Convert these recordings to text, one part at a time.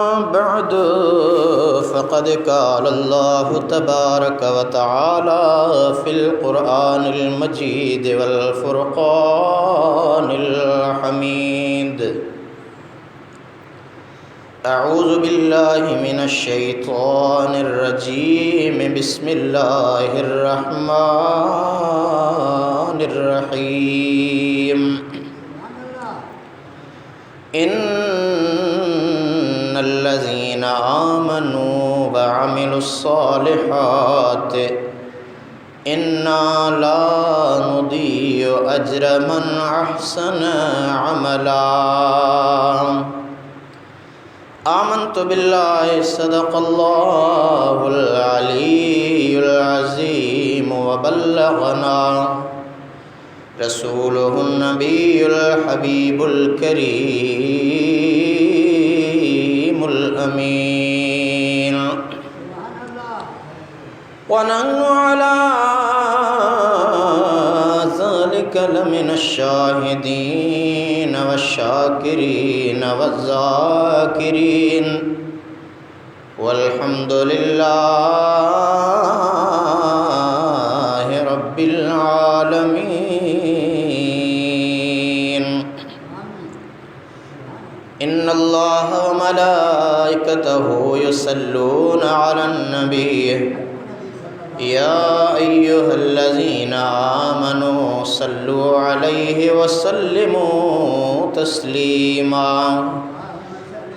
بعد فقد قال الله تبارك وتعالى في القرآن المجيد والفرقان الحميد. أعوذ بالله من الشيطان الرجيم. بسم الله الرحمن الرحيم. إن الذين آمنوا وعملوا الصالحات إنا لا نضيع أجر من أحسن عملا. آمنت بالله صدق الله العلي العظيم وبلغنا رسوله النبي الحبيب الكريم الأمين. ونحن على ذلك لمن الشاهدين والشاكرين والذاكرين والحمد لله رب العالمين. إن الله وملائكته يصلون على النبي يا أيها الذين آمنوا صلوا عليه وسلموا تسليما.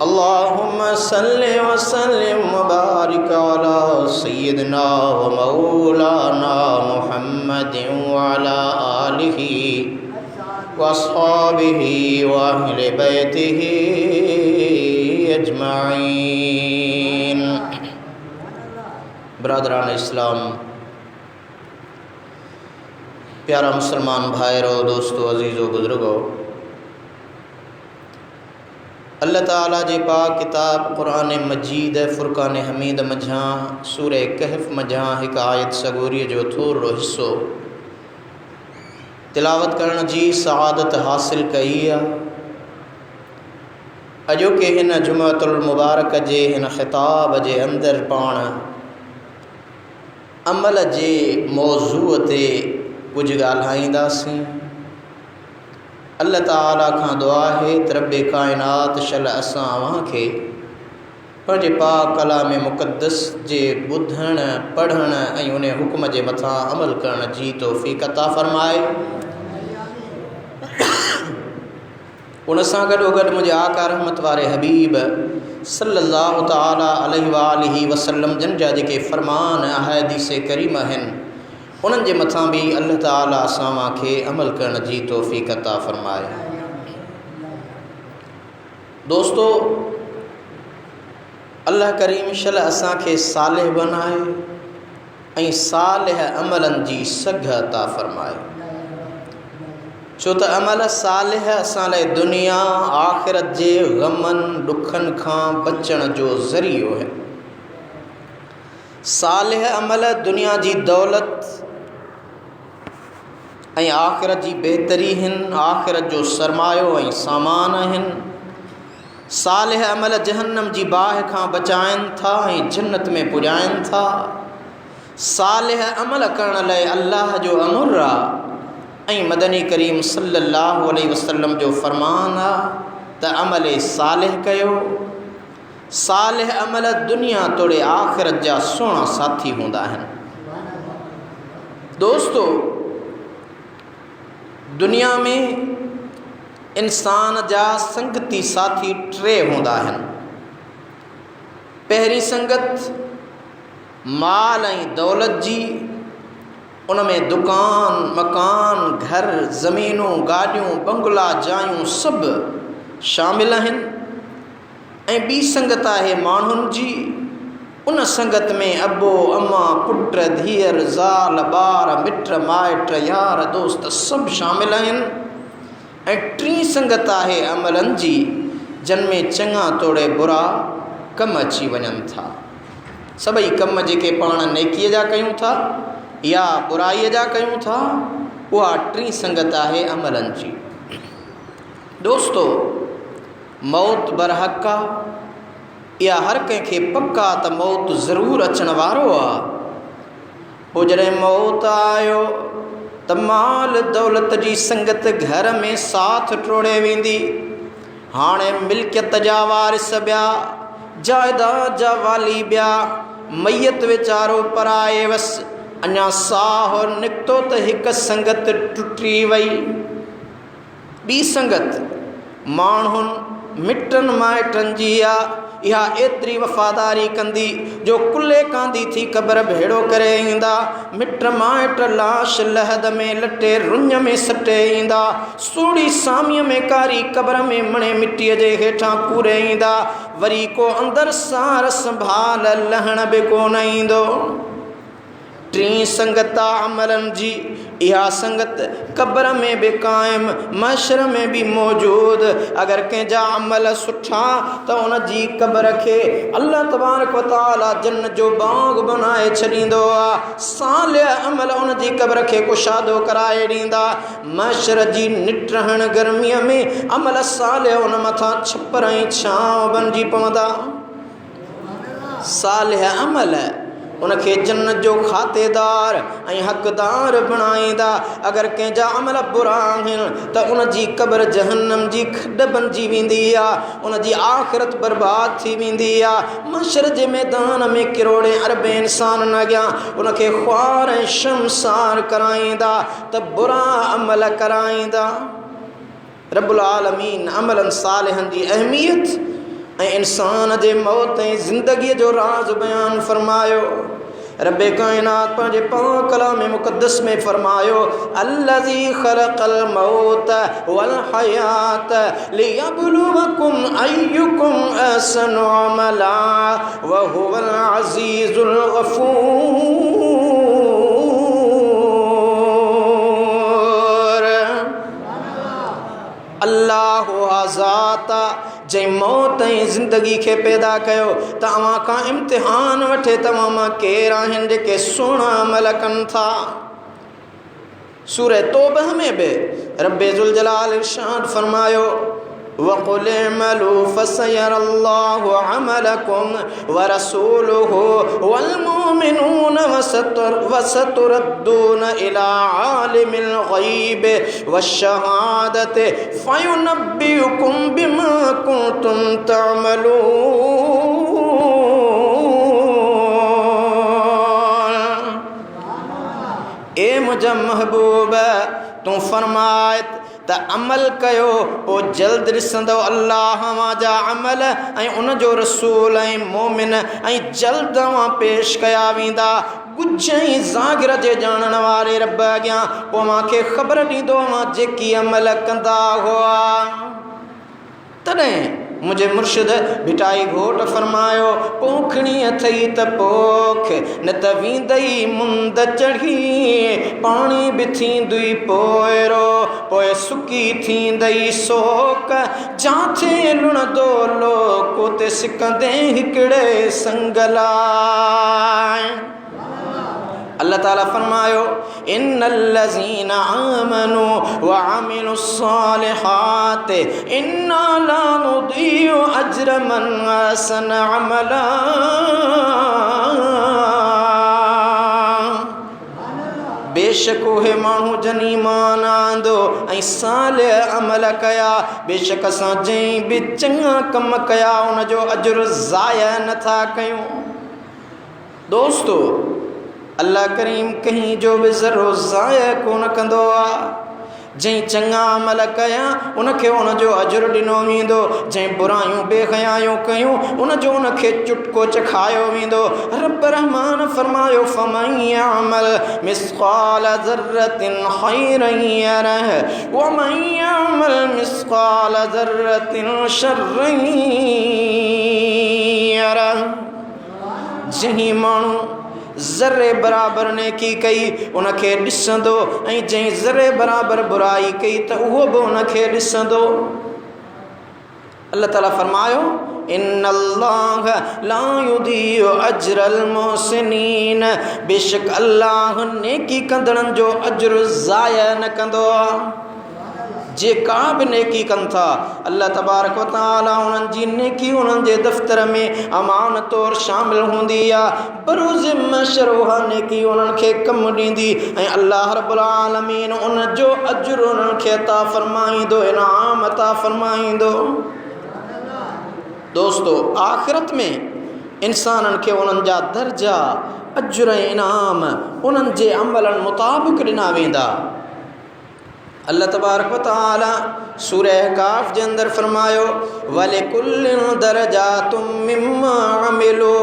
اللهم صل وسلم وبارك على سيدنا ومولانا محمد وعلى آله وأصحابه وأهل بيته أجمعين. बरादरान इस्लाम, प्यारा मुसलमान भाइयों, दोस्तों, अजीज़ों, बुजुर्गों, अल्लाह ताला जी पाक किताब कुरान मजीद फ़ुरक़ान हमीद मझां सूरह कहफ़ मझां एक आयत सगोरी जो थोरो हिस्सो तिलावत करण जी सआदत हासिल कई आहे। अॼोके हिन जुमअतुल मुबारक जे हिन ख़िताब जे अंदरि पाण अमल जे मौज़ूअ ते कुझु ॻाल्हाईंदासीं। अल्लाह ताला खां दुआ है त रब्बे कायनात शल असां अव्हांखे पंहिंजे पाक कलाम मुक़द्दस जे ॿुधण पढ़ण ऐं उन हुक्म जे मथां अमल करण जी तौफ़ीक़ अता फ़रमाए। उन सां गॾोगॾु मुंहिंजे आका रहमत वारे हबीब सल्लल्लाहु ताला अलैहि वालिहि वसल्लम जन जा जेके फ़रमान अहादीस करीम आहिनि उन्हनि जे मथां बि अल्लाह ताला असां खे अमल करण जी तौफ़ीक़ अता फ़रमाए। दोस्तो, अल्लाह करीम शल असांखे सालिह बनाए ऐं सालिह अमलनि जी सघ अता फ़रमाए। छो त अमल सालिह असां लाइ दुनिया आख़िरत जे ग़मनि ॾुखनि खां बचण जो ज़रियो है। सालिह अमल दुनिया जी दौलत ऐं आख़िरत जी बहितरी आहिनि, आख़िरत जो सरमायो ऐं सामान आहिनि। सालिह अमल जहन्नम जी बाहि खां बचाइनि था ऐं जन्नत में पुॼाइनि था। सालिह अमल करण लाइ अल्लाह जो अमुर आहे ऐं मदनी करीम सल्लल्लाहु अलैहि वसल्लम जो फ़रमान आहे त अमल सालिह कयो। सालिह अमल दुनिया तोड़े आख़िरत जा सुहिणा साथी हूंदा आहिनि। दोस्तो, दुनिया में इंसान जा संगती साथी टे हूंदा आहिनि। पहिरीं संगत माल ऐं दौलत जी, उनमें दुकान, मकान, घर, ज़मीनूं, गाॾियूं, बंगला, जायूं सभु शामिल आहिनि। ऐं ॿी संगत आहे माण्हुनि जी। उन संगत में अबो, अम्मा, पुट, धीअर, ज़ाल, ॿार, मिट माइट, यार, दोस्त सभु शामिल आहिनि। ऐं टी संगत आहे अमलनि जी, जिन में चङा तोड़े बुरा कम अची वञनि था। सभई कम जेके पाण नेकीअ जा कयूं था या बुराईअ जा कयूं था, उहा टी संगत आहे अमलनि जी। दोस्तो, मौत बरहक़ आहे, या हर कंहिंखे पक्का त मौत ज़रूरु अचण वारो आहे। पोइ जॾहिं मौत आयो त माल दौलत जी संगत घर में साथ टोड़े वेंदी। हाणे मिल्कियत जा वारिस ॿिया, जाइदाद जा वाली ॿिया, मैयत वीचारो पराए वसि। अञा साहु निकितो त हिकु संगत टुटी वई। ॿी संगत माण्हुनि मिटनि माइटनि जी आहे। इहा एतिरी वफ़ादारी कंदी जो कुल्ले कांदी थी क़बर भेड़ो करे ईंदा। मिट माइट लाश लहद में लटे रुञ में सटे ईंदा। सूड़ी सामीअ में कारी क़बर में मणे मिटीअ जे हेठां पूरे ईंदा। वरी को अंदरि सार संभाल लहण बि कोन ईंदो। टी संगत अमलनि जी। इहा संगत क़बर में बि क़ाइम, महशर में बि मौजूद। अगर कंहिंजा अमल सुठा त उन जी क़बर खे अल्लाह तबारक व तआला जन्नत जो बाग़ बनाए छॾींदो आहे। सालिह अमल उन जी क़बर खे कुशादो कराए ॾींदा। महशर जी निट रहण गर्मीअ में अमल सालिह उन मथां छपर ऐं छांव बणिजी पवंदा। सालिह अमल उनखे जन्नत जो खातेदार ऐं हक़दार बणाईंदा। अगर कंहिंजा अमल बुरा आहिनि त उन जी क़बर जहन्नम जी खॾ बणिजी वेंदी आहे। उन जी आख़िरत बर्बाद थी वेंदी आहे। महशर जे मैदान में किरोड़े अरबे इंसाननि अॻियां उनखे ख़्वार ऐं शर्मसार कराईंदा त बुरा अमल कराईंदा। रब्बुल आलमीन अमलनि सालिहनि जी अहमियत ऐं इंसान जे मौत ऐं ज़िंदगीअ जो राज़ बयान फरमायो। रब्बे कायनात पंहिंजे पाक कलाम मुक़द्दस में फरमायो, अल्लज़ी ख़लक़ल मौत वल हयात लियब्लुवकुम अय्युकुम अहसनु अमला व हुवल अज़ीज़ुल गफ़ूर। अल्लाह ज़ात जै मौत ऐं ज़िंदगी खे पैदा कयो त अव्हां खां इम्तिहान वठे तव्हां मां केर आहिनि जेके सुहिणा अमल कनि था। सूरह तौबह में बि रब्बे ज़ुल जलाल इरशाद फरमायो, वक़ुल इअमलू फसयरल्लाहु अमलकुम व रसूलुहु वल मुमिनून वसतुरद्दून इला आलिमिल गैब वश्शहादति फयुनब्बिउकुम बिमा कुंतुम तअमलून। ए मुझा महबूब तू फरमायत त अमल कयो पोइ जल्द ॾिसंदो अल्लाह जा अमल ऐं उन जो रसूल ऐं मोमिन ऐं जल्द पेश कया वेंदा कुझु ऐं ज़ागिर जे ॼाणण वारे रब अॻियां। पोइ मूंखे ख़बर ॾींदो जेकी अमल कंदा हुआ। तॾहिं मुझे मुर्शिद भिटाई घोट फरमायो, पोखणी अथई त पोख न त वींदई मुंद चढ़ी, पाणी बि थींदुई पोइरो पोइ सुकी थींदई सोक, जाथे लुणंदो लोको ते सिकंदे हिकिड़े संगलाए। अल्लाह ताला फरमायो, इन्नल्लज़ीना आमनू व अमिलुस्सालिहात इन्ना ला नुदीउ अज्र मन अहसन अमला। बेशक उहे माण्हू जन ईमान आंदो ऐं सालिह अमल कया, बेशक असां जंहिं बि चङा कम कया उन जो अजुर ज़ाया नथा कयूं। दोस्तो, अल्लाह करीम कहीं जो बि ज़रो ज़ाया कोन कंदो आहे। जंहिं चङा अमल कया उनखे उनजो अजुर ॾिनो वेंदो, जंहिं बुरायूं बेहयायूं कयूं उनजो उनखे चुटको चखायो वेंदो। रब रहमान फरमायो, फमन यअमल मिस्क़ाल ज़र्रतिन खैरन यरह व मन यअमल मिस्क़ाल ज़र्रतिन शर्रन यरह। जंहिं माण्हू ज़र्रे बराबर नेकी कई उनखे ॾिसंदो ऐं जंहिं ज़र्रे बराबर बुराई कई त उहो बि उनखे ॾिसंदो। अल्लाह ताला फरमायो, इन्नल्लाह ला युदीउ अज्रल मुहसिनीन। बेशक अल्लाह नेकी कंदड़नि जो अजुर ज़ाया न कंदो आहे। जेका बि नेकी कनि था अल्लाह तबारक व तआला उन्हनि जी नेकी उन्हनि जे दफ़्तर में अमान तौर शामिल हूंदी आहे। बरोज़ महशर उहा नेकी उन्हनि खे कमु ॾींदी ऐं अल्लाह रब्बुल आलमीन उन जो अजुर उन्हनि खे अता फ़रमाईंदो, इनाम अता फ़रमाईंदो। दोस्तो, आख़िरत में इंसाननि खे उन्हनि जा दर्जा अजुर ऐं इनाम उन्हनि जे अमलनि मुताबिक़ ॾिना वेंदा। अल्लाह तबारक व तआला सूरह काफ़ जे अंदरि फरमायो वलिकुल्लिन दरजातुम मिम्मा अमिलू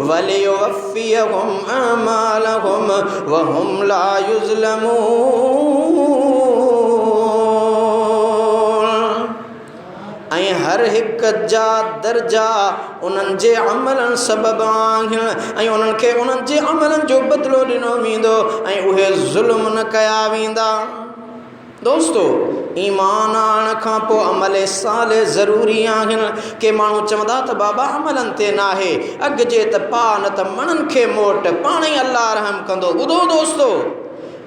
वलियुवफ़्फ़ियहुम अमालहुम वहुम ला युज़लमून। ऐं हर हिक जा दर्जा उन्हनि जे अमलनि सबबु आहिनि ऐं उन्हनि खे उन्हनि जे अमलनि जो बदिलो ॾिनो वेंदो ऐं उहे ज़ुल्म न कया वेंदा। दोस्तो, ईमान आणण खां पोइ अमल साले ज़रूरी आहिनि। के माण्हू चवंदा त बाबा अमलनि ते नाहे, अॻिजे त पा न त मणनि खे मोट, पाण ई अल्लाह रहम कंदो। ॿुधो दोस्तो,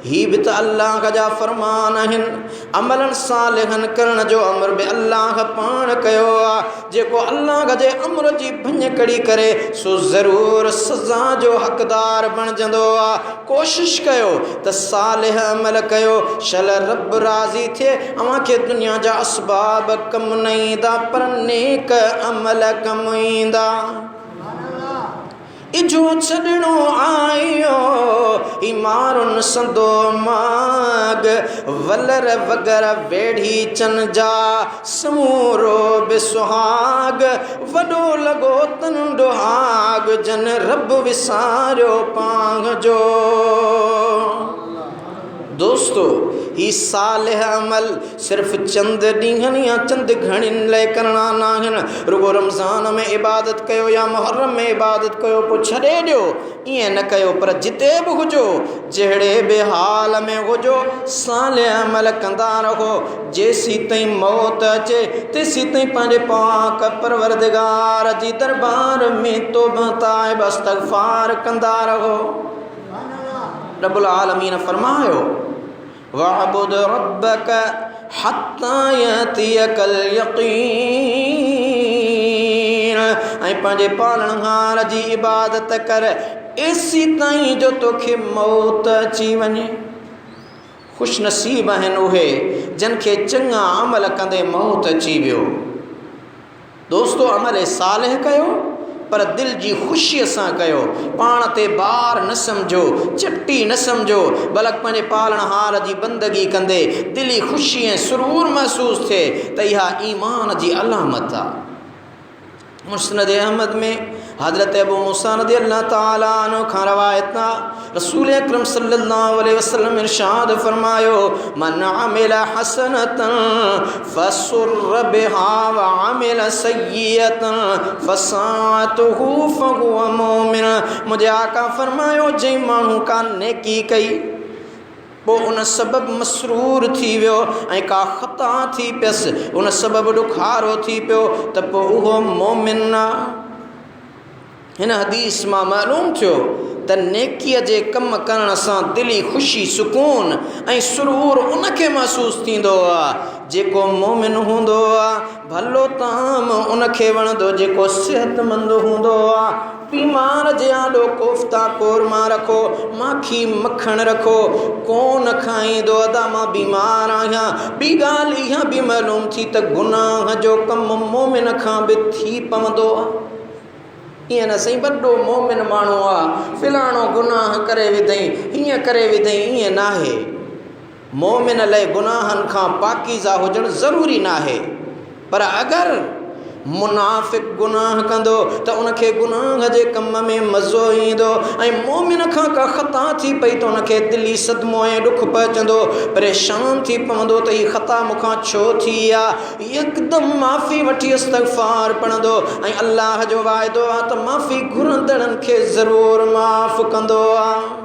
ही भी तो अल्लाह जा फरमान आहिनि। अमलन सालिहन करण जो अमर भी अल्लाह पाण कयो आहे। जेको अल्लाह जे अमर जी भञ कड़ी करे सो ज़रूर सज़ा जो हक़दार बणजंदो आहे। कोशिश कयो त सालिह अमल कयो, शल रब राज़ी थिए। अव्हांखे दुनिया जा असबाब कम न ईंदा पर नेक अमल कम ईंदा। इजो छॾणो आयो ही मारुन संदो माग वलर वगर वेढ़ी चन जा समूरो बेसुहाग वॾो लॻो तन डुहाग जन रब विसारियो पांग जो। दोस्तो, ही सालिह अमल सिर्फ़ चंद ॾींहंनि या चंद घणियुनि लाइ करणा न आहिनि। रुगो रमज़ान में इबादत कयो या मुहर्रम में इबादत कयो पोइ छॾे ॾियो, ईअं न कयो। पर जिते बि हुजो, जहिड़े बि हाल में हुजो, सालिह अमल कंदा रहो। जेसी ताईं मौत अचे तेसी ताईं पंहिंजे पाक परवरदिगार जी दरबार में तौबा ताइब इस्तग़फ़ार कंदा रहो। रब्बुल आलमीन फरमायो वअबुद रब्बक हत्ता यअतियकल यक़ीन। ऐं पंहिंजे पालणहार जी इबादत कर एसी ताईं जो तोखे मौत अची वञे। खुश नसीब आहिनि उहे जिन खे चङा अमल कंदे मौत अची वियो। दोस्तो, अमल सालिह कयो पर दिल जी ख़ुशीअ सां कयो। पाण ते बार न समझो, चिट्टी न समझो, बल्कि पंहिंजे पालणहार जी बंदगी कंदे दिली ख़ुशी ऐं सुरूर महसूस थिए त इहा ईमान जी अलामत आहे। मुस्नद अहमद में हज़रत अबू मूसा रज़ियल्लाहु ताला अन्हु खां रवायत आहे, रसूल अकरम सल्लल्लाहु अलैहि वसल्लम इरशाद फरमायो मन अमिल हसनतन फसुर बिहा व अमिल सय्यतन फसातहु फहुव मोमिन। मुझे आका फरमायो जंहिं माण्हू का नेकी कई पोइ उन सबब मसरूर थी वियो ऐं का ख़ता थी पियसि, उन सबब ॾुखारो थी पियो त पोइ उहो मोमिन आहे। हिन हदीस मां मालूम थियो त नेकीअ जे कम करण सां दिली ख़ुशी, सुकून ऐं सुरूर उनखे महसूस थींदो आहे जेको मोमिन हूंदो आहे। भलो ताम उनखे वणंदो जेको सिहतमंद हूंदो आहे। बीमार जे आॾो कोफ्ता कोरमा रखो, माखी मखण रखो, कोन खाईंदो अदा मां बीमार आहियां। ॿी ॻाल्हि इहा बि मालूम थी त गुनाह जो कमु मोमिन खां बि थी पवंदो आहे। ईअं न साईं वॾो मोमिन माण्हू आहे, फिलाणो गुनाह करे विधई, हीअं करे विधई, ईअं नाहे। मोमिन लाइ गुनाहनि खां पाकीज़ा हुजणु ज़रूरी नाहे। पर अगरि मुनाफ़िक़ गुनाह कंदो त उनखे गुनाह जे कम में मज़ो ईंदो ऐं मोमिन खां का ख़ता थी पई त उनखे दिली सदमो ऐं ॾुख पहुचंदो, परेशान थी पवंदो त हीअ ख़ता मूंखां छो थी आहे। यकदमि माफ़ी वठी इस्तग़फ़ार पढ़ंदो ऐं अल्लाह जो वाइदो आहे त माफ़ी घुरंदड़नि खे ज़रूरु माफ़ कंदो आहे।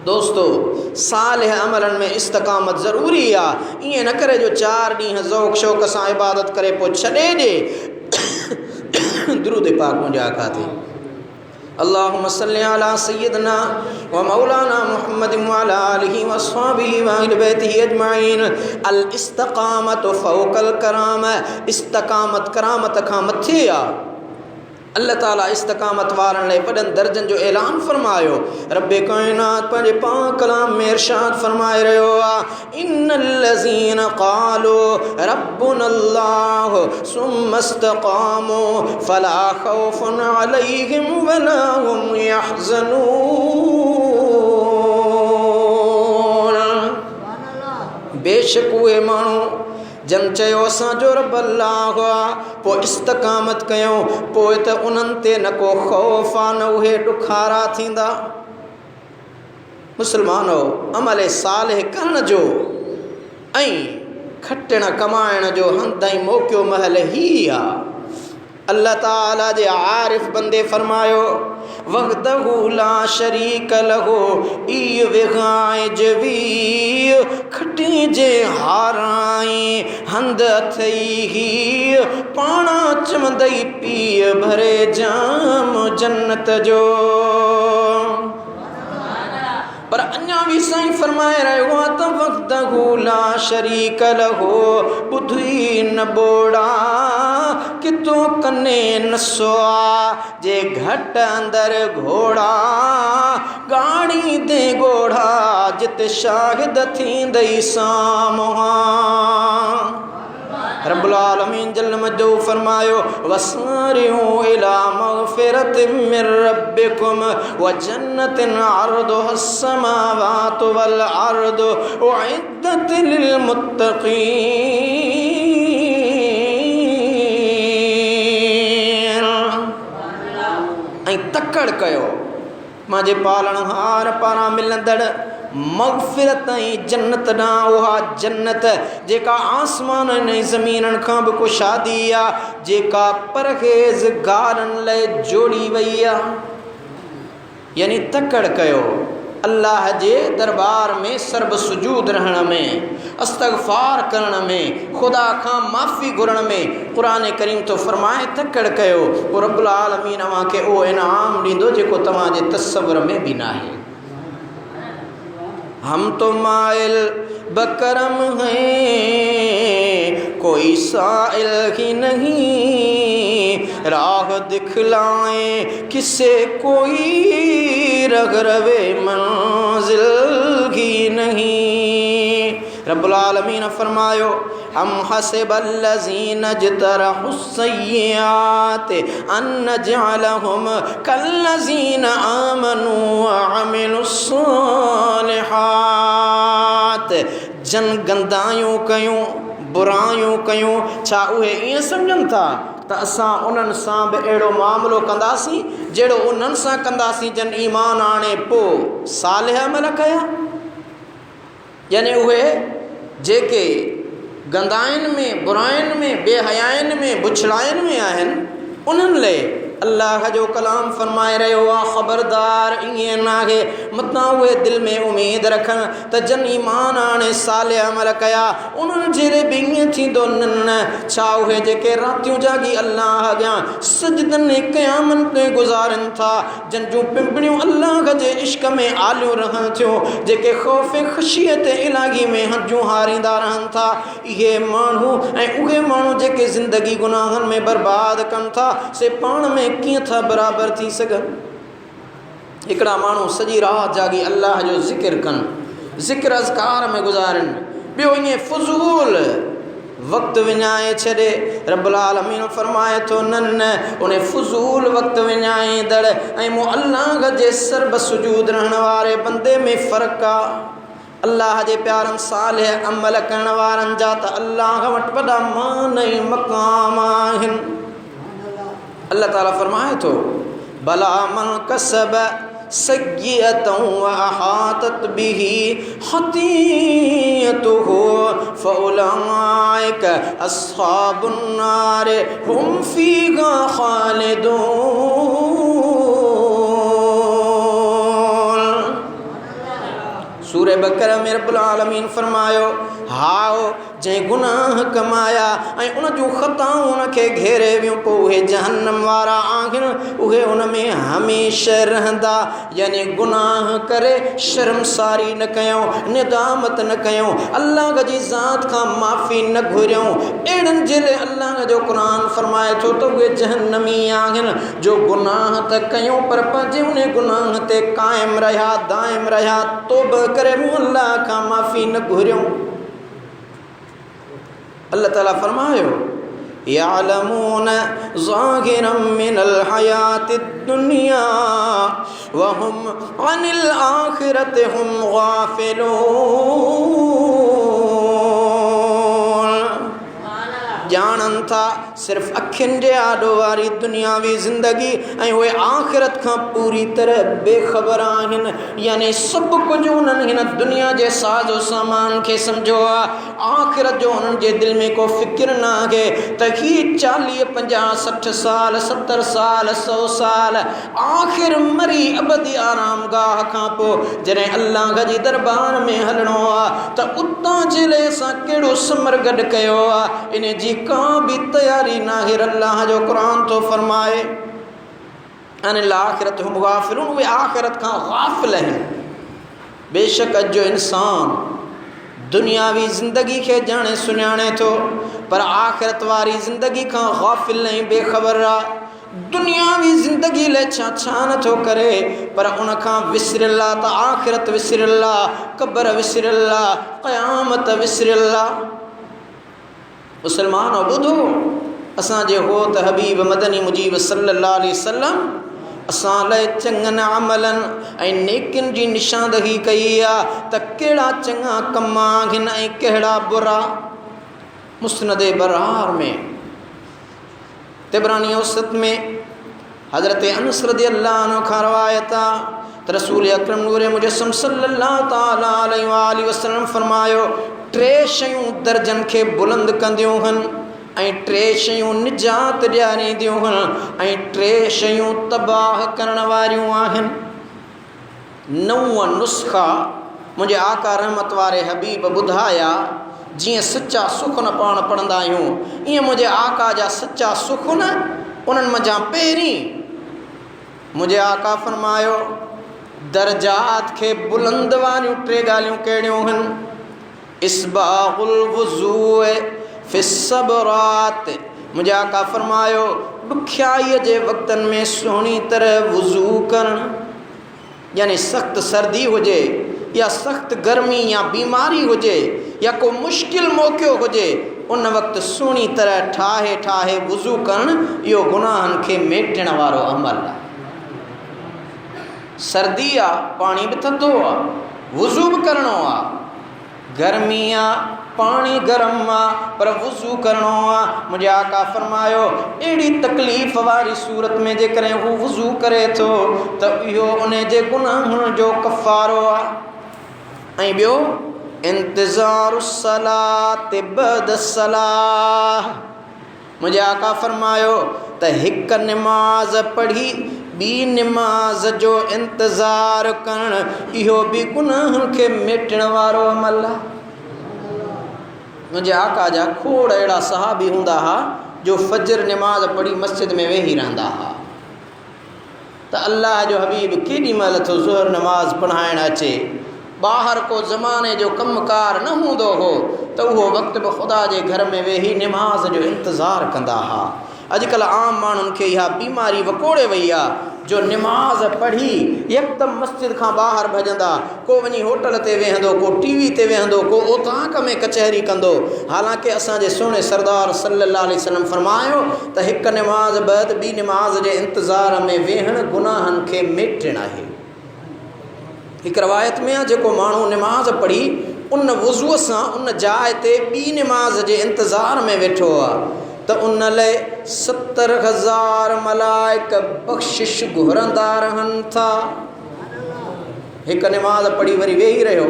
दोस्तो, सालिह अमलनि में इस्तक़ामत ज़रूरी आहे। ईअं न करे जो 4 ॾींहं ज़ौक़ शौक़ सां इबादत करे पोइ छॾे ॾे। दुरूद पाक मुंहिंजा आका थी अल्लाहुम्मा सल्लि अला सय्यिदना व मौलाना मुहम्मद व अला आलिहि व अस्हाबिहि व अहलि बैतिहि अजमईन। अल इस्तकामतु फौकल करामा, इस्तकामत करामत खां मथे आ। अल्लाह ताला इस्तकामत वारन ले वॾनि दर्जन जो ऐलान फरमायो। रब्बे कायनात पंहिंजे पाक कलाम में इरशाद फरमाए रहियो आहे, इन्नल लज़ीना क़ालू रब्बुनल्लाह सुम्मा इस्तक़ामू फला ख़ौफ़ुन अलैहिम वला हुम यहज़नून। बेशक उहे माण्हू जन चयो असांजो रब अल्लाह आहे, पोइ इस्तकामत कयूं, पोइ त उन्हनि ते न को ख़ौफ़ आहे न उहे ॾुखारा थींदा। मुस्लमानो, अमल सालिह करण जो ऐं खटण कमाइण जो हंधि मौक़ियो महल ही आहे। अल्लाह ताला जे आरिफ बंदे फरमायो, वहदहु ला शरीक लहू ई विगाए जवी खटी जे हाराई हंद अथई ही पाणा चमदई पीअ भरे जाम जन्नत जो। पर अञा भी साईं फरमाए रहियो आहे त वहदहु ला शरीक लहू, ॿुधी न बोड़ा कितो कने नसो आ जे घट अंदर घोड़ा गाड़ी दे घोड़ा जिते शाहिद थींदई सामुहा। रब्बुल आलमीन जल मजदू फरमायो, वसारिऊ इला मगफिरतिम मिर रब्बिकुम व जन्नतिन अर्दुहस समावातु वल अर्दु उइद्दत लिल मुत्तकीन। ऐं तकड़ कयो मांजे पालणहार पारां मिलंदड़ मग़फ़िरत ऐं जन्नत ॾांहुं, उहा जन्नत जेका आसमान ऐं ज़मीननि खां बि को शादी आहे, जेका परहेज़गारनि लाइ जोड़ी वई आहे। यानी तकड़ कयो अल्लाह जे दरबार में सर्ब सुजूद रहण में, इस्तग़फ़ार करण में, खुदा खां माफ़ी घुरण में। क़ुरान करीम तो फरमाए तकड़ कयो, पोइ रब्बुल आलमीन अव्हांखे उहो इनाम ॾींदो जेको तव्हांजे तसव्वुर में बि नाहे। हम तो माइल बकरम हैं कोई साइल ही नहीं, राह दिखलाए किसे कोई रगरवे मंजिल ही नहीं। रब्बुल आलमीन फरमायो, अम हसिबल्लज़ीना इज्तरहुस्सय्यात अन नजअलहुम कल्लज़ीना आमनू व अमिलुस्सालिहात। जन गंदायूं कयूं, बुरायूं कयूं, छा उहे ईअं सम्झनि था त असां उन्हनि सां बि अहिड़ो मामिलो कंदासीं जहिड़ो उन्हनि सां कंदासीं जन ईमान आणे पोइ सालिह अमल कया। यानी उहे जेके गंदाइनि में, बुराइनि में, बेहयाइनि में, बुछड़ाइनि में आहिनि, उन्हनि लाइ अल्लाह जो कलाम फरमाए रहियो आहे, ख़बरदार ईअं नाहे मतां उहे दिलि में उमेद रखनि त जन ईमान आणे सालिह अमल कया उन्हनि जहिड़े बि ईअं थींदो न। छा उहे जेके रातियूं जागी अल्लाह अॻियां सजदनि क़यामनि ते गुज़ारनि था, जन जूं पिंपड़ियूं अल्लाह जे इश्क में आलियूं रहनि थियूं, जेके ख़ौफ़ ख़शियत इलाही में हंजूं हारींदा रहनि था, इहे माण्हू ऐं उहे माण्हू जेके ज़िंदगी गुनाहनि में बर्बाद कनि था, से पाण में कीअं था बराबर थी सघनि। हिकिड़ा माण्हू सॼी राति जागी अल्लाह जो ज़िक्र कनि, ज़िक्र अज़कार में गुज़ारनि, ॿियो ईअं फ़ुज़ूल वक़्तु विञाए छॾे। रब्बुल आलमीन फरमाए थो, न न उन फ़ुज़ूल वक़्तु विञाईंदड़ ऐं मूं अल्लाह जे सर्ब सुजूद रहण वारे बंदे में फ़र्क़ु आहे। अल्लाह जे प्यारनि सालिह अमल करण वारनि जा त अल्लाह वटि वॾा मान ऐं मक़ाम आहिनि। अल्लाह ताला फरमाए थो, भला मन कसब सय्यतन व अहातत बिही खतीअतुहु फउलाइक अस्हाबुन नार हुम फीहा खालिदून। सूरह बकरा में रब्बुल आलमीन फरमायो, हाओ जंहिं गुनाह कमाया ऐं उन जूं ख़ताऊं उनखे घेरे वियूं पोइ उहे जहन्नम वारा आहिनि, उहे उन में हमेशह रहंदा। यानी गुनाह करे शर्मसारी न कयूं, निदामत न कयूं, अल्लाह जी ज़ात खां माफ़ी न घुरियूं। अहिड़नि जे लाइ अल्लाह जो क़ुर फरमाए थो त उहे जहन्नमी आहिनि जो गुनाह त कयूं पर पंहिंजे उन गुनाह ते क़ाइमु रहिया, दाइम रहिया, तौबा करे मूं अल्लाह खां माफ़ी न घुरियूं। अल्लाह ताला फरमायो यालमून ज़ाहिरम मिनल हयातिद दुनिया व हुम अनिल आखिरति हुम गाफिलून। जानन था सिर्फ़ अखियुनि जे आॾो वारी दुनियावी ज़िंदगी ऐं उहे आख़िरत खां पूरी तरह बेख़बर आहिनि। यानी सभु कुझु उन्हनि हिन दुनिया जे साज़ो सामान खे सम्झो आहे, आख़िरत जो उन्हनि जे दिलि में को फ़िक्र न आहे त ही 40, 50, 60 साल, 70 साल, 100 साल आख़िर मरी अबदी आराम गाह खां पोइ जॾहिं अल्लाह जी दरबार में हलणो आहे त उतां जे लाइ असां कहिड़ो समर गॾु कयो आहे, इन जी का भी तैयारी नाहे। अल्लाह जो कुरान तो फरमाए अनिल आखिरत हुम गाफिलून, वे आखिरत खां गाफिल हैं। बेशक अज जो इंसान दुनियावी ज़िंदगी के जाने सुञाणे थो पर आखिरत वारी ज़िंदगी खां गाफिल नहीं, बेखबर आ। दुनियावी ज़िंदगी ले छा नथो करे पर उन खां विसरला त आखिरत विसरला, कब्र विसरला, क़यामत विसरला। मुसलमान ॿुधो, असांजे हो त हबीब मदनी मुजीब सल्लल्लाहु अलैहि वसल्लम असां लाइ चङनि अमलनि ऐं नेकियुनि जी निशानदही कई आहे त कहिड़ा चङा कम आहिनि ऐं कहिड़ा बुरा। मुस्नद बरार में तिबरानी औसत में हज़रत अनस रज़ियल्लाहु अन्हु खां रवायत आहे त रसूल अकरम नूर मुजस्सम सल्लल्लाहु ताला अलैहि वसल्लम फरमायो 3 शयूं दर्जन के बुलंद कंदियूं आहिनि ऐं 3 शयूं निजात ॾियारींदियूं आहिनि ऐं 3 शयूं तबाह करण वारियूं आहिनि। 9 नुस्ख़ा मुंहिंजे आका रहमत वारे हबीब ॿुधाया। जीअं सच्चा सुखन पाण पढ़ंदा आहियूं ईअं मुंहिंजे आका जा सच्चा सुखन उन्हनि मंझां पहिरीं मुंहिंजे आका फरमायो दर्जात के बुलंद वारियूं 3 ॻाल्हियूं कहिड़ियूं आहिनि। इस्बागुल वुज़ूए फिस्सबरात, मुंहिंजे आका फरमायो ॾुखियाईअ जे वक़्तनि में सुहिणी तरह वुज़ू करणु। यानी सख़्त सर्दी हुजे या सख़्त गर्मी या बीमारी हुजे या को मुश्किल मौक़ो हुजे उन वक़्तु सुहिणी तरह ठाहे ठाहे वुज़ू करणु, इहो गुनाहनि खे मेटण वारो अमल आहे। सर्दी आहे पाणी बि थधो आहे, वुज़ू बि करिणो आहे। गर्मी आहे पानी गरम आहे पर वुज़ू करिणो आहे। मुंहिंजे आका फरमायो अहिड़ी तकलीफ़ वारी सूरत में जेकॾहिं हू वुज़ू करे थो त इहो उन जे गुनाहनि जो कफ़ारो आहे। ऐं ॿियो इंतज़ारु सलात बद सलाह, मुंहिंजे आका फरमायो त हिकु निमाज़ पढ़ी ॿी निमाज़ जो इंतज़ारु करणु, इहो बि गुनाहनि खे मेटण वारो अमल आहे। मुंहिंजे आका जा खोड़ अहिड़ा सहाबी हूंदा हुआ जो फजर निमाज़ पढ़ी मस्जिद में वेही रहंदा हुआ त अल्लाह जो हबीब केॾी महिल थो ज़ुहर नमाज़ पढ़ाइण अचे, ॿाहिरि को ज़माने जो कमुकार न हूंदो हो त उहो वक़्तु बि ख़ुदा जे घर में वेही निमाज़ जो इंतज़ारु कंदा हुआ। अॼुकल्ह आम माण्हुनि खे इहा बीमारी वकोड़े वई आहे जो निमाज़ पढ़ी यकदम मस्जिद खां ॿाहिरि भॼंदा, को वञी होटल ते वेहंदो, को टीवी ते वेहंदो, को ओतांक में कचहरी कंदो। हालांकि असांजे सुहिणे सरदार सल्लल्लाहु अलैहि वसल्लम फरमायो त हिकु निमाज़ बैदि ॿी निमाज़ जे इंतज़ार में वेहणु गुनाहनि खे मेटणु आहे। हिकु रवायत में आहे जेको माण्हू निमाज़ पढ़ी उन वुज़ूअ सां उन जाइ ते ॿी निमाज़ जे इंतज़ार में वेठो आहे त उन लाइ 70,000 मलाइक बख़्शिश घुरंदा रहनि था। हिकु निमाज़ पढ़ी वरी वेही रहियो,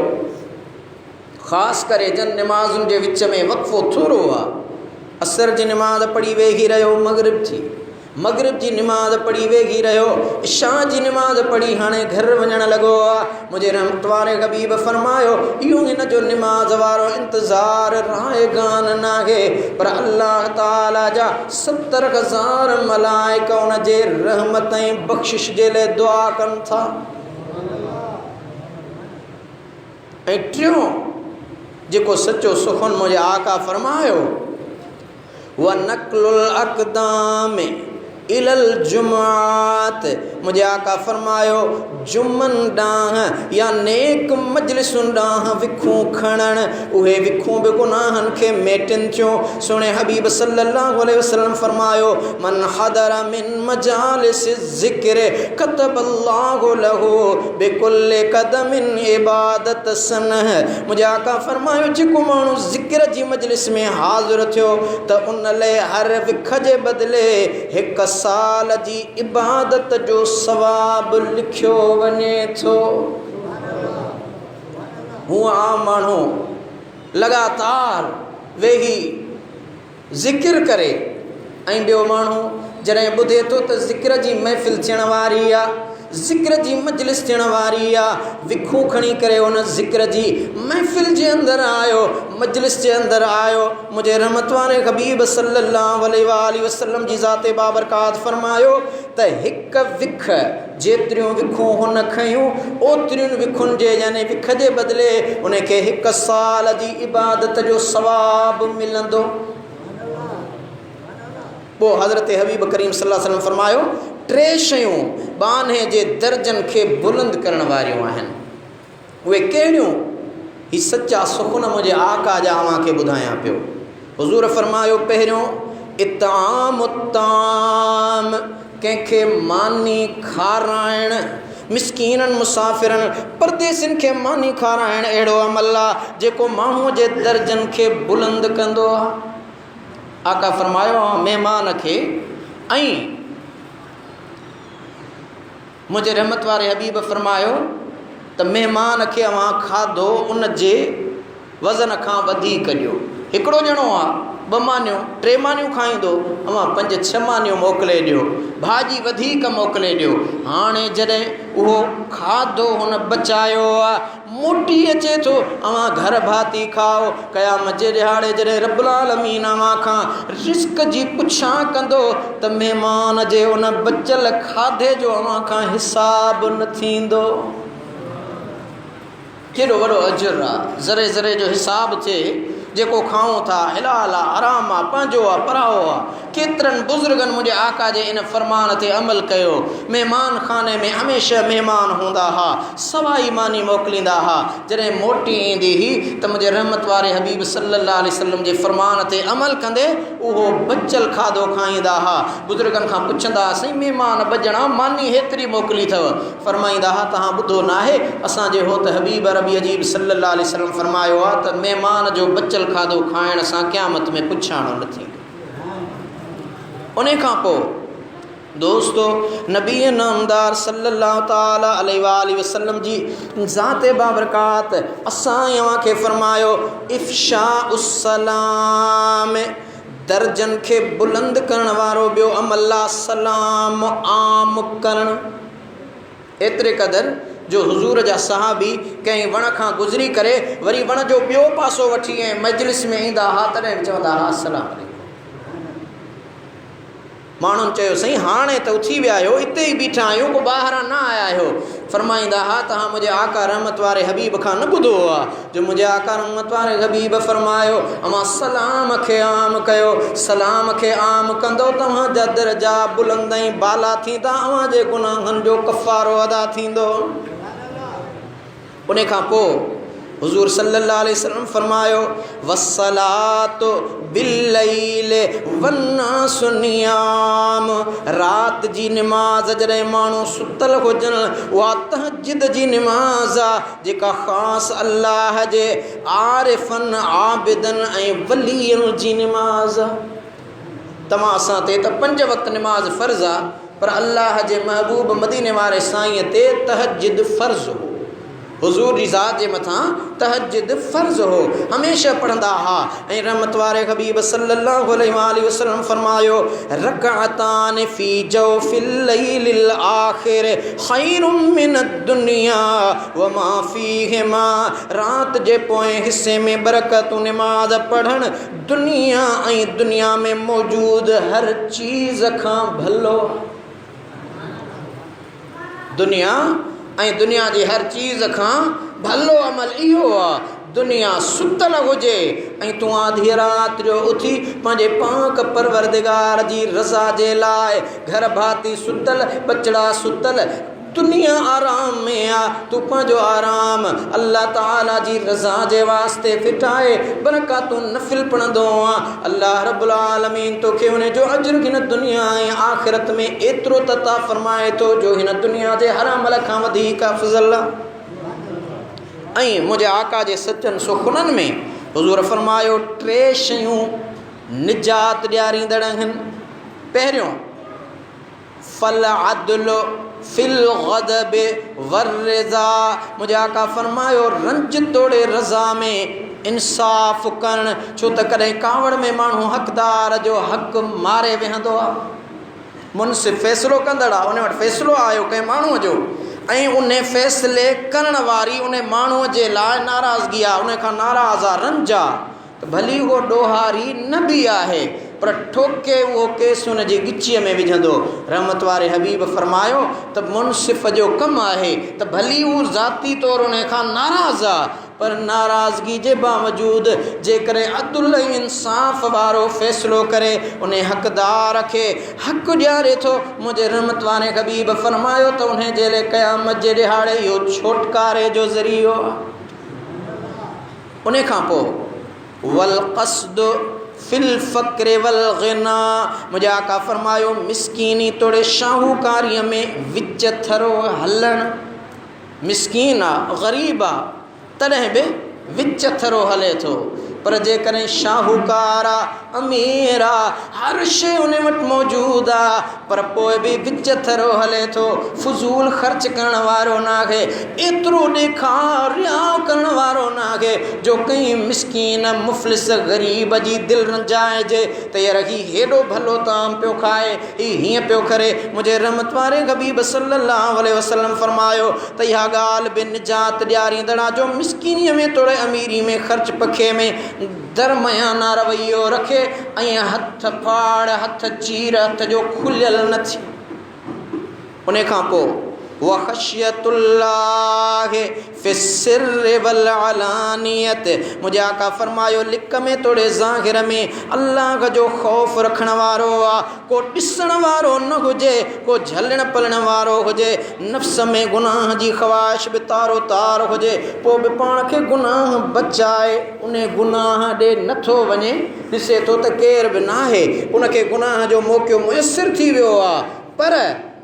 ख़ासि करे जन निमाज़ुनि जे विच में वक़फ़ो थोरो आहे। असर जी निमाज़ पढ़ी वेही रहियो, मग़रिब थी, मगरिब जी नमाज पढ़ी वेगी रहियो, इशा जी नमाज पढ़ी हाणे घर वञण लॻो आहे। मुंहिंजे रहमत वारे हबीब फरमायो इहो हिन जो नमाज वारो इंतज़ार रायगान नाहे, पर अल्लाह ताला जा 70,000 मलाइका उन जे रहमत ऐं बख़्शिश जे लाइ दुआ कनि था। ऐं टियों जेको सचो सुखन मुंहिंजे आका फरमायो व नक़लुल अक़दाम इलल जुमात, मुझे आका फरमायो जुमन ॾांहुं या नेक मजलिसुनि ॾांहुं विखूं खणण, उहे विखूं बि गुनाहनि खे मेटिन थियूं। सुणे हबीब सल्लल्लाहु अलैहि वसल्लम फरमायो मन हदर मिन मजालिस ज़िक्र कतबल्लाहु लहू बिकुल्लि क़दमिन इबादत सनह। मुझे आका फरमायो जेको माण्हू ज़िक्र जी मजलिस में हाज़िर थियो त उन लाइ हर विख जे बदिले हिकु साल जी इबादत जो सवाब लिखियो वञे थो। हूअ आम माण्हू लगातार वेही ज़िक्र करे ऐं ॿियो माण्हू जॾहिं ॿुधे थो त ज़िक्र जी महफ़िल थियण वारी आहे, ज़िक्र जी मजलिस थियण वारी आहे, विखूं खणी करे उन ज़िक्र जी महफ़िल जे अंदरि आयो, मजलिस जे अंदरि आयो। मुंहिंजे रहमत वारे हबीब सल्लल्लाहु अलैहि वसल्लम जी ज़ाते बाबरकात फरमायो त हिकु विख जेतिरियूं विखूं हुन खयूं ओतिरियुनि विखुनि जे यानी विख जे बदिले उनखे हिकु साल जी इबादत जो सवाब मिलंदो। पोइ हज़रत हबीब करीम सल्लल्लाहु अलैहि वसल्लम फरमायो 3 शयूं बाने जे दर्जन खे बुलंद करण वारियूं आहिनि। उहे कहिड़ियूं? ही सच्चा सुखन मुंहिंजे आका जा अव्हांखे ॿुधायां पियो। हुज़ूर फरमायो पहिरियों इताम ताम, कंहिंखे मानी खाराइण, मिसकीननि मुसाफ़िरनि परदेसियुनि खे मानी खाराइण अहिड़ो अमल आहे जेको माण्हूअ जे दर्जन खे बुलंद कंदो आहे। आका फरमायो महिमान खे, ऐं मुंहिंजे रहमत वारे हबीब फरमायो त महिमान खे अव्हां खाधो उन जे वज़न खां वधीक ॾियो। हिकिड़ो ॼणो आहे 2 मानियूं 3 मानियूं खाईंदो, अव्हां 5-6 मानियूं मोकिले ॾियो, भाॼी वधीक मोकिले ॾियो। हाणे जॾहिं उहो खाधो हुन बचायो आहे मोटी अचे थो, अव्हां घर भाती खाओ। क़यामत जे ॾिहाड़े जॾहिं रब्बुल आलमीन अव्हां खां रिस्क जी पुछां कंदो त महिमान जे उन बचियल खाधे जो अव्हां खां हिसाब न थींदो। केॾो वॾो अजर आहे, ज़रे ज़रे जो हिसाब थिए जेको खाऊं था, हिलाल आहे, आराम आहे, पंहिंजो आहे, पराओ आहे। केतिरनि बुज़ुर्गनि मुंहिंजे आका जे इन फरमान ते अमल कयो। महिमान खाने में हमेशह महिमान हूंदा हुआ, सवाई मानी मोकिलींदा हुआ। जॾहिं मोटी ईंदी हुई त मुंहिंजे रहमत वारे हबीब सल्लल्लाहु अलैहि वसल्लम जे फरमान ते अमल कंदे उहो बचियल खाधो खाईंदा हुआ। बुज़ुर्गनि खां पुछंदा हुआ साईं महिमान बजणा मानी हेतिरी मोकिली अथव? फरमाईंदा हुआ तव्हां ॿुधो न आहे असांजे हो त हबीब रबी अजीब सल्लल्लाहु अलैहि वसल्लम फरमायो आहे त महिमान जो बचियल खाधो खाइण सां क़यामत में पुछाणो न थींदो। उन खां पोइ दोस्तो नबी नामदार सल्लल्लाहु ताला अलैहि वसल्लम जी ज़ाते बाबरकात असां अव्हांखे फरमायो इफ़शा उस सलाम, दर्जन खे बुलंद करण वारो ॿियो अमल आहे सलाम आम करणु। एतिरे क़दुरु जो हुज़ूर जा सहाबी कंहिं वण खां गुज़री करे वरी वण जो ॿियो पासो वठी ऐं मजलिस में ईंदा हुआ तॾहिं बि चवंदा हुआ अस्सलाम वालेकुम। माण्हुनि चयो साईं हाणे त उथी विया आहियो, हिते ई बीठा आहियूं, को ॿाहिरां न आया आहियो। फरमाईंदा हुआ तव्हां मुंहिंजे आका रहमत वारे हबीब खां न ॿुधो आहे जो मुंहिंजे आका रहमत वारे हबीब फरमायो अवां सलाम खे आम कयो, सलाम खे आम कंदो तव्हांजा दर्जा बुलंद ऐं बाला थींदा, अव्हां जे गुनाहनि जो कफ़ारो अदा थींदो। उन खां पोइ हुज़ूर सल्लल्लाहु अलैहि वसल्लम फरमायो वस्सलातु बिल्लैल वन्नासु नियाम, रात जी नमाज जॾहिं माण्हू सुतल हुजनि उहा तहज्जुद जी नमाज़ आहे जेका ख़ासि अल्लाह जे आरिफ़नि आबिदनि ऐं वलीयनि जी नमाज़ आहे। तव्हां असां ते त 5 वक़्त नमाज़ फ़र्ज़ु आहे, पर अल्लाह जे महबूब मदीने वारे साईं ते तहज्जुद फ़र्ज़ु हो। हुजूर जी ज़ात जे मथां तहज्जुद फ़र्ज़ हो, हमेशह पढ़ंदा हा। ऐं रहमत वारे हबीब सल्लल्लाहु अलैहि वसल्लम फरमायो रकअतान फ़ी जौफ़िल लैलिल आख़िर ख़ैरुम मिनद दुनिया व मा फ़ीहिमा। रात जे पोएं हिस्से में बरकतु नमाज़ पढ़ण दुनिया ऐं दुनिया में मौजूद हर चीज़ खां भलो। दुनिया ऐं दुनिया जी हर चीज़ खां भलो अमल इहो आहे। दुनिया सुतल हुजे ऐं तूं आधी रात जो उथी पंहिंजे पाक परवरदिगार जी रज़ा जे लाइ घर भाती सुतल, बचड़ा सुतल, दुनिया आराम में आ, तूं पंहिंजो आराम अल्लाह ताला जी रज़ा जे वास्ते फिटाए बरका तूं नफ़िल पढ़ंदो आहे। अल्लाह रब्बुल आलमीन तोखे उन जो अज्र हिन दुनिया ऐं आख़िरत में एतिरो अता फ़रमाए थो जो हिन दुनिया जे हर अमल खां वधीक अफ़ज़ल आहे। ऐं मुंहिंजे आका जे सचनि सुखुननि में हुज़ूर फरमायो 3 शयूं निजात ॾियारींदड़ आहिनि। पहिरियों फल अदल फिल ग़दब वर्रज़ा। मुंहिंजे आका फरमायो रंज तोड़े रज़ा में इंसाफ़ करणु, छो त कॾहिं कावड़ में माण्हू हक़दार जो हक़ मारे वेहंदो आहे। मुंसिफ़ फ़ैसिलो कंदड़ आहे, उन वटि फ़ैसिलो आयो कंहिं माण्हूअ जो ऐं उन फ़ैसिले करण वारी उन माण्हूअ जे लाइ नाराज़गी आहे, उन खां नाराज़ आहे, रंज आहे, त भली उहो ॾोहारी न बि आहे पर ठोके उहो केस उन जी गिचीअ में विझंदो। रहमत वारे हबीब फरमायो त मुंसिफ़ जो कमु आहे त भली उहो ज़ाती तौरु उन खां नाराज़ आहे पर नाराज़गी जे बावजूदि जेकॾहिं अदुल इंसाफ़ वारो फ़ैसिलो करे उन हक़दार खे हक़ ॾियारे थो। मुंहिंजे रहमत वारे हबीब फरमायो त उन जे लाइ क़यामत जे ॾिहाड़े इहो छोटकारे जो ज़रियो आहे। उन खां पोइ वल क़स्द फिल फ़क्र वल ग़िना। मुंहिंजे आका फरमायो मिसकीनी तोड़े शाहूकारीअ में विच थरो हलणु। मिसकीन आहे, ग़रीब आहे, तॾहिं बि विच थरो हले थो, पर जेकॾहिं शाहूकार आहे, अमीर आहे, हर शइ उन वटि मौजूदु आहे पर पोइ बि विच थरो हले थो, फज़ूल ख़र्च करण वारो न आहे, एतिरो ॾेखार रिया करण वारो न आहे जो कंहिं मिसकीन मुफ़लिस ग़रीब जी दिलि रंजाइजे त यार हीउ हेॾो भलो ताम पियो खाए, हीउ हीअं पियो करे। मुंहिंजे रहमत वारे हबीब सल्लल्लाहु अलैहि वसल्लम फरमायो त इहा ॻाल्हि बि निजात ॾियारींदड़ जो मिसकीनीअ में तोड़े अमीरी में ख़र्च पखे में दरमयाना रवैयो रखे ऐं हथ फाड़, हथ चीर, हथ जो खुलियल न थी। उन खां पोइ व ख़शियतुल्लाह फ़िस्सिर्रि वल अलानियत। मुंहिंजे आका फरमायो लिक में तोड़े ज़ाहिर में अल्लाह जो ख़ौफ़ रखण वारो आहे, को ॾिसण वारो न हुजे, को झलण पलण वारो हुजे, नफ़्स में गुनाह जी ख़्वाहिश बि तारो तार हुजे, पोइ बि पाण खे गुनाह बचाए उन गुनाह ॾे नथो वञे, ॾिसे थो त केर बि न आहे, उनखे गुनाह जो मौक़ो मुयसरु थी वियो आहे पर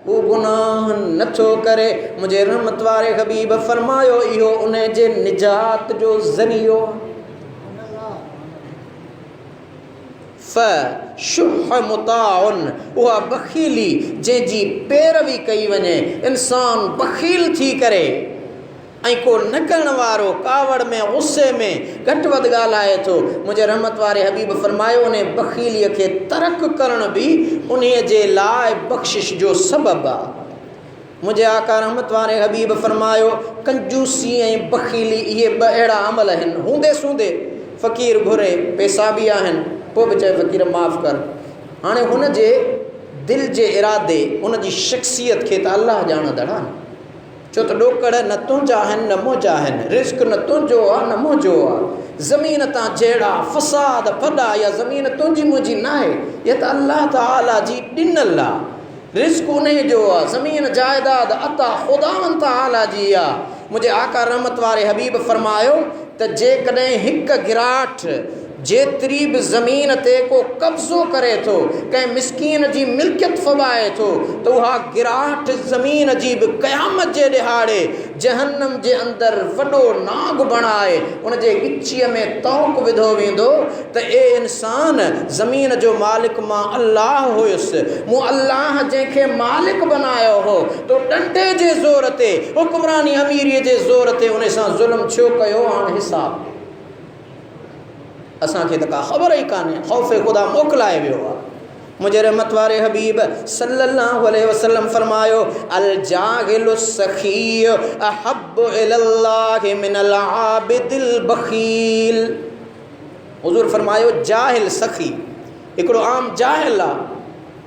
वो गुनाह नथो करे। मुझे रहमत वारे हबीब फरमायो इहो उन जे निजात जो ज़रियो। फ़शुह मुताउन, उहा बखीली जंहिंजी पैरवी कई वञे, इंसान बखील थी करे ऐं को न करण वारो कावड़ में गुस्से में घटि वधि ॻाल्हाए थो। मुंहिंजे रहमत वारे हबीब फरमायो उन बखीलीअ खे तर्क करण बि उन जे लाइ बख़्शिश जो सबबु आहे। मुंहिंजे आका रहमत वारे हबीब फरमायो कंजूसी ऐं बखीली इहे ॿ अहिड़ा अमल आहिनि, हूंदे सूंदे फ़क़ीर घुरे, पैसा बि आहिनि, पोइ बि चए फ़क़ीर माफ़ु कर। हाणे हुन जे दिलि जे इरादे, हुन जी शख़्सियत खे त अलाह ॼाणंदड़ आहे, छो त ॾोकड़ न तुंहिंजा आहिनि न मुंहिंजा आहिनि, रिस्क न तुंहिंजो आहे न मुंहिंजो आहे, ज़मीन तां जहिड़ा फ़साद फॾा, या ज़मीन तुंहिंजी मुंहिंजी न आहे, इहा त अल्लाह ताला जी ॾिनल आहे, रिस्क उन जो आहे, ज़मीन जाइदाद अता ख़ुदावंद ताला जी आहे। मुंहिंजे आका रहमत वारे हबीब फरमायो त जेकॾहिं हिकु गिराठ जेतिरी बि ज़मीन ते को कब्ज़ो करे थो, कंहिं मिसकीन जी मिल्कियत फवाए थो, त उहा गिराट ज़मीन जी बि क़यामत जे ॾिहाड़े जहन्नम जे अंदरि वॾो नाग बणाए उन जे गिचीअ में तौक विधो वेंदो त ए इंसान, ज़मीन जो मालिक मां अल्लाह हुयुसि, मूं अल्लाह जंहिंखे मालिक बनायो हो तो डंडे जे ज़ोर ते, हुक्मरानी अमीरीअ जे ज़ोर ते उन सां ज़ुल्म छो कयो, हाणे हिसाब असांखे त का ख़बर ई कान्हे। ख़ौफ़े ख़ुदा मोकिलाए वियो आहे। मुंहिंजे रहमत वारे हबीब सल्लल्लाहु अलैहि वसल्लम फरमायो, अल जाहिलु सखी अहब्बु इलल्लाहि मिनल आबिदिल बखील। हुज़ूर फरमायो जाहिल सखी, हिकिड़ो आम जाहिल आहे,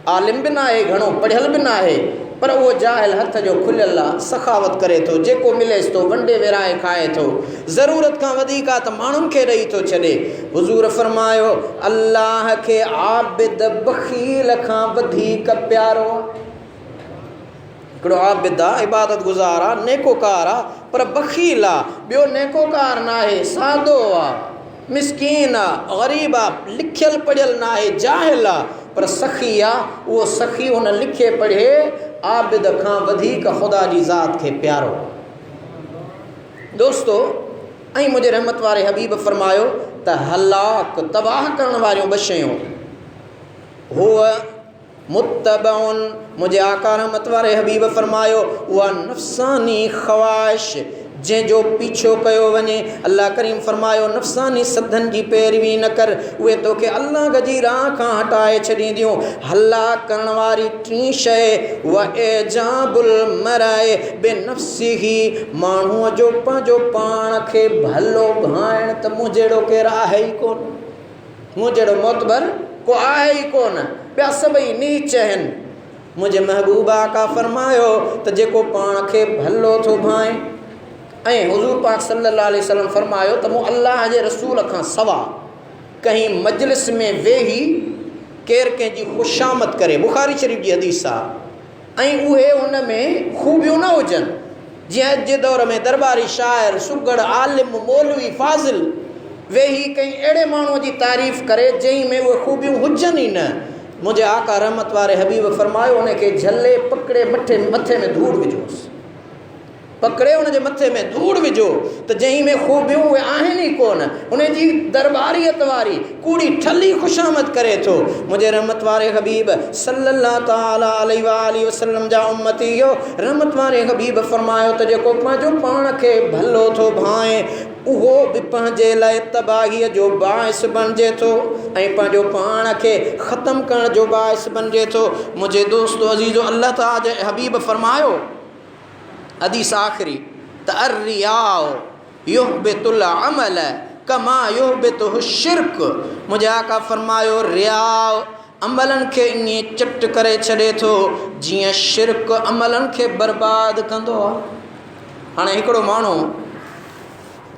आलिम बि न आहे, घणो पढ़ियल बि न आहे, पर उहो जाहिल हथ जो खुलियल आहे, सखावत करे थो, जेको मिलेसि थो वंडे विराए खाए थो, ज़रूरत खां वधीक आहे त माण्हुनि खे ॾेई थो छॾे। हुज़ूर फरमायो अल्लाह खे आबिद बखील खां वधीक प्यारो आहे। हिकिड़ो आबिद आहे, इबादत गुज़ार आहे, नेकोकार आहे, पर बखील आहे। ॿियो नेकोकार न आहे, सादो आहे, मिसकीन आहे, ग़रीब आहे, लिखियल पढ़ियल न आहे, जाहिल आहे, पर सखी आहे। उहो सखी हुन लिखे पढ़े आबिद खां वधीक ख़ुदा जी ज़ात खे प्यारो। दोस्तो, ऐं मुंहिंजे रहमत वारे हबीब फरमायो त हलाक तबाह करण वारियूं ॿ शयूं, हुअ मुत्तबउन, मुंहिंजे आका रहमत वारे हबीब फरमायो उहा नफ़्सानी ख़्वाहिश जंहिंजो पीछो कयो वञे। अल्लाह करीम फरमायो नफ़्सानी सदन जी पैरवी न कर, उहे तोखे अल्लाह जी राह खां हटाए छॾींदियूं। हलाक करण वारी टीं शइ व एजाबुल मराए बेनफ़्सिही, माण्हूअ जो पंहिंजो पाण खे भलो भाइण, त मूं जहिड़ो केरु आहे ई कोन, मूं जहिड़ो मोतबर को आहे ई कोन, ॿिया सभई नीच आहिनि। मुंहिंजे महबूबा का फरमायो त जेको पाण खे भलो थो भाए, ऐं हुज़ूर पाक सल्लल्लाहु अलैहि वसल्लम फरमायो त मूं अल्लाह जे रसूल खां सवा कंहिं मजलिस में वेही केरु कंहिंजी ख़ुशामद करे, बुखारी शरीफ़ जी हदीस आहे, ऐं उहे उन में ख़ूबियूं न हुजनि, जीअं अॼु जे दौर में दरबारी शाइर, सुगड़, आलिम, मौलवी, फाज़िल वेही कंहिं अहिड़े माण्हूअ जी तारीफ़ करे जंहिं में उहे ख़ूबियूं हुजनि ई न। मुंहिंजे आका रहमत वारे हबीब फरमायो उनखे झले पकड़े मथे में धूड़ विझोसि, पकड़े उन जे मथे में धूड़ विझो, त जंहिं में ख़ूबियूं उहे आहिनि ई कोन, उन जी दरबारियत वारी कूड़ी ठली ख़ुशामद करे थो। मुंहिंजे रहमत वारे हबीब सल्लल्लाहु ताला अलैहि वसल्लम जा उम्मती हो, रहमत वारे हबीब फरमायो त जेको पंहिंजो पाण खे भलो थो भाए उहो बि पंहिंजे लाइ तबाहीअ जो बाइस बणिजे थो ऐं पंहिंजो पाण खे ख़तमु करण जो बाइस बणिजे थो। मुंहिंजे दोस्तो अज़ीज़ो, अल्लाह ताला जे हबीब फरमायो हदीस आख़िरी त अर्रियाउ युहबितुल अमल कमा युहबितुहु शिर्क। मुंहिंजे आका फरमायो रियाउ अमलनि खे ईअं चट करे छॾे थो जीअं शिर्क अमलनि खे बर्बाद कंदो आहे। हाणे हिकिड़ो माण्हू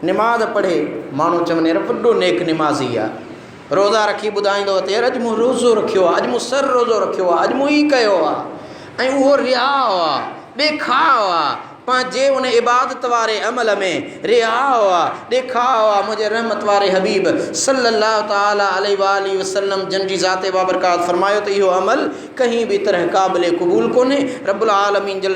निमाज़ पढ़े, माण्हू चवनि यार वॾो नेक निमाज़ी आहे, रोज़ा रखी ॿुधाईंदो त यार अॼु मूं रोज़ो रखियो आहे, अॼु मूं सर रोज़ो रखियो आहे, अॼु मूं ई कयो आहे, ऐं उहो रियाउ आहे, ॾेखाव आहे, पंहिंजे उन इबादत वारे अमल में रियाउ आहे, ॾेखाव आहे। मुंहिंजे रहमत वारे हबीब सल्लल्लाहु ताला अलैहि वसल्लम जन जी ज़ाते बाबरकात फरमायो त इहो अमल कहीं बि तरह क़ाबिल क़बूल कोन्हे। रब्बुल आलमीन जल